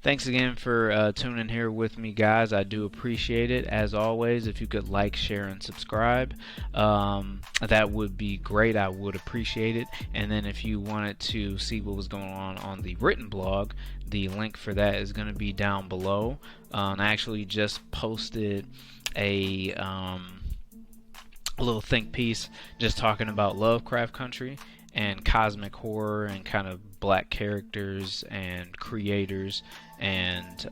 Thanks again for tuning here with me, guys. I do appreciate it. As always, if you could like, share, and subscribe, that would be great. I would appreciate it. And then if you wanted to see what was going on the written blog, the link for that is going to be down below. I actually just posted a little think piece just talking about Lovecraft Country and cosmic horror and kind of black characters and creators and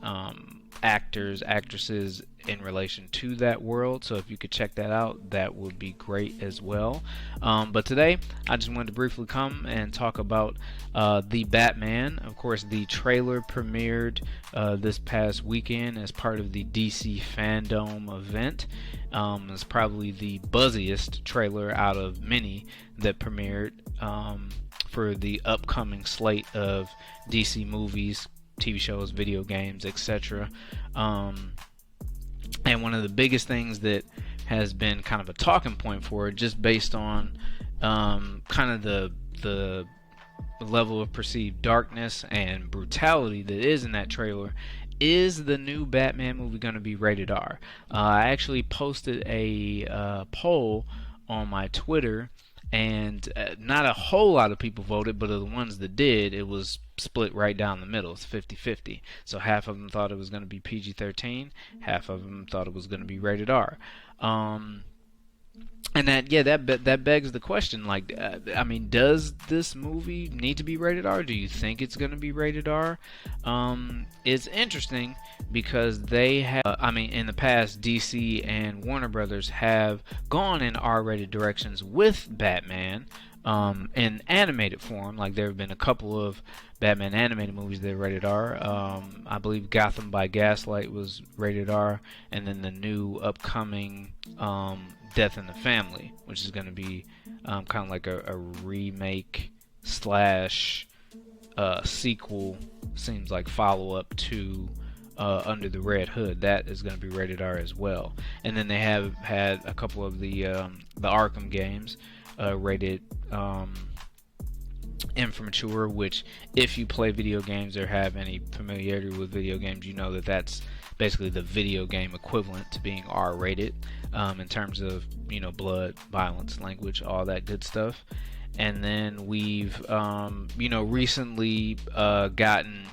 actors, actresses in relation to that world. So if you could check that out, that would be great as well. But today, I just wanted to briefly come and talk about The Batman. Of course, the trailer premiered this past weekend as part of the DC Fandome event. It's probably the buzziest trailer out of many that premiered for the upcoming slate of DC movies, TV shows, video games, etc. And one of the biggest things that has been kind of a talking point for it, just based on kind of the level of perceived darkness and brutality that is in that trailer, is the new Batman movie going to be rated R? I actually posted a poll on my Twitter, and not a whole lot of people voted, but of the ones that did, it was split right down the middle. It's 50-50. So half of them thought it was going to be PG-13, half of them thought it was going to be rated R. And that begs the question, like, I mean, does this movie need to be rated R? Do you think it's going to be rated R? It's interesting because they have, in the past, DC and Warner Brothers have gone in R-rated directions with Batman in animated form. Like, there have been a couple of Batman animated movies that are rated R. I believe Gotham by Gaslight was rated R, and then the new upcoming Death in the Family, which is going to be kind of like a remake slash sequel, seems like follow-up to Under the Red Hood. That is going to be rated R as well. And then they have had a couple of the Arkham games rated M for mature, which, if you play video games or have any familiarity with video games, you know that that's basically the video game equivalent to being R-rated in terms of, blood, violence, language, all that good stuff. And then we've recently gotten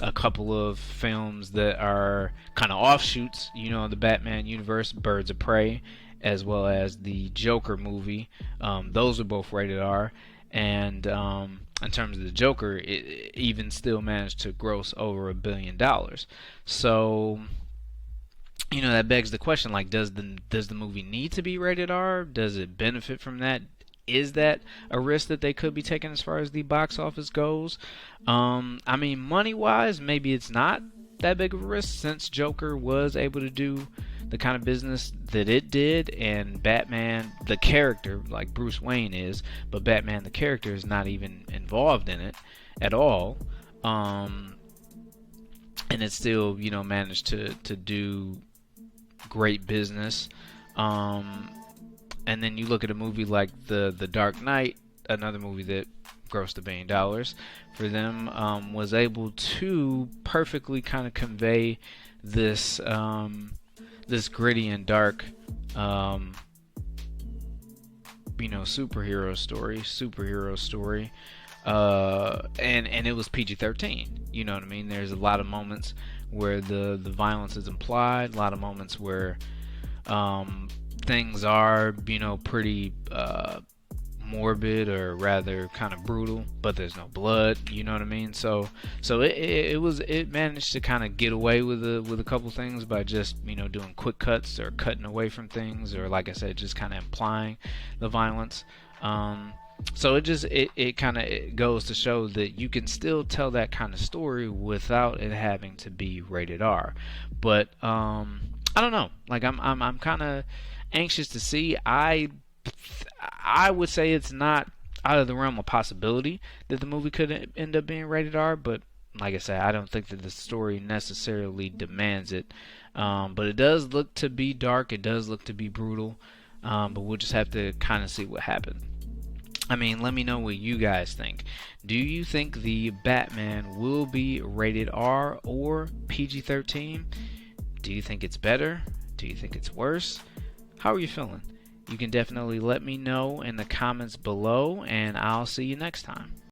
a couple of films that are kind of offshoots, the Batman universe, Birds of Prey, as well as the Joker movie. Those are both rated R. And in terms of the Joker, it even still managed to gross over $1 billion. So, that begs the question, like, does the movie need to be rated R? Does it benefit from that? Is that a risk that they could be taking as far as the box office goes? Money-wise, maybe it's not that big of a risk, since Joker was able to do the kind of business that it did, and Batman the character, like Bruce Wayne is, but Batman the character is not even involved in it at all, and it still managed to do great business. And then you look at a movie like the Dark Knight, another movie that grossed $1 billion for them, was able to perfectly kind of convey this this gritty and dark superhero story, and it was PG-13. You know what I mean? There's a lot of moments where the violence is implied, a lot of moments where things are pretty morbid, or rather kind of brutal, but there's no blood. You know what I mean? So it managed to kind of get away with a couple things by just doing quick cuts or cutting away from things, or, like I said, just kind of implying the violence. So it kind of goes to show that you can still tell that kind of story without it having to be rated R. But I don't know. Like, I'm kind of anxious to see. I would say it's not out of the realm of possibility that the movie could end up being rated R, but like I said, I don't think that the story necessarily demands it. But it does look to be dark. It does look to be brutal. But we'll just have to kind of see what happens. I mean, let me know what you guys think. Do you think the Batman will be rated R or PG-13? Do you think it's better? Do you think it's worse? How are you feeling? You can definitely let me know in the comments below, and I'll see you next time.